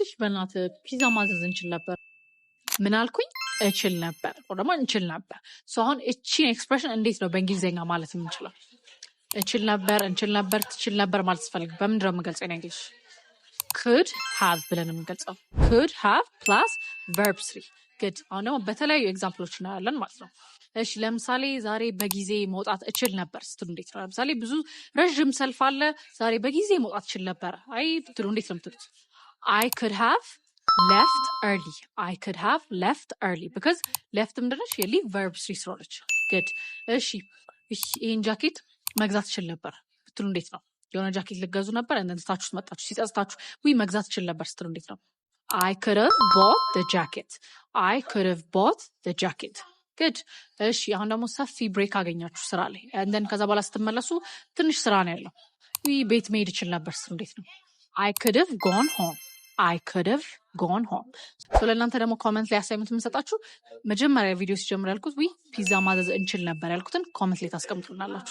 ውይ በእናትህ ፒዛ ማዘዝ እንችል ነበር። ምን አልኩኝ? እችል ነበር ደግሞ እንችል ነበር። አሁን እቺን ኤክስፕሬሽን እንዴት ነው በእንግሊዝኛ ማለት የምንችለው? እችል ነበር፣ እንችል ነበር፣ ትችል ነበር ማለት ስፈልግ በምንድን ነው የምገልጸው? እንግሊሽ could have ብለን የምንገልጸው could have plus verb 3 good። አሁን ደግሞ በተለያዩ ኤግዛምፕሎች እናያለን ማለት ነው። እሺ ለምሳሌ ዛሬ በጊዜ መውጣት እችል ነበር ስትሉ እንዴት ነው? ለምሳሌ ብዙ ረዥም ሰልፍ አለ፣ ዛሬ በጊዜ መውጣት እችል ነበር አይ ብትሉ እንዴት ነው የምትሉት? I could have left early. I could have left early because left ምንድነች? የሊቭ verb 3 ስለሆነች good። እሺ ይህን ጃኬት መግዛት እችል ነበር ብትሉ እንዴት ነው? የሆነ ጃኬት ልገዙ ነበር እንደንስታችሁ መጣችሁ ሲጸጽታችሁ ወይ መግዛት እችል ነበር ስትሉ እንዴት ነው? I could have bought the jacket. I could have bought the jacket. good። እሺ አሁን ደግሞ ሰፊ ብሬክ አገኛችሁ ስራ ላይ እንደን ከዛ በኋላ ስትመለሱ ትንሽ ስራ ነው ያለው ወይ ቤት መሄድ እችል ነበር ስትሉ እንዴት ነው? I could have gone home. I could have gone home. ለእናንተ ደግሞ ኮመንት ላይ አሳይመንት የምንሰጣችሁ መጀመሪያ ቪዲዮ ሲጀምር ያልኩት ወይ ፒዛ ማዘዝ እንችል ነበር ያልኩትን ኮመንት ላይ ታስቀምጡልናላችሁ።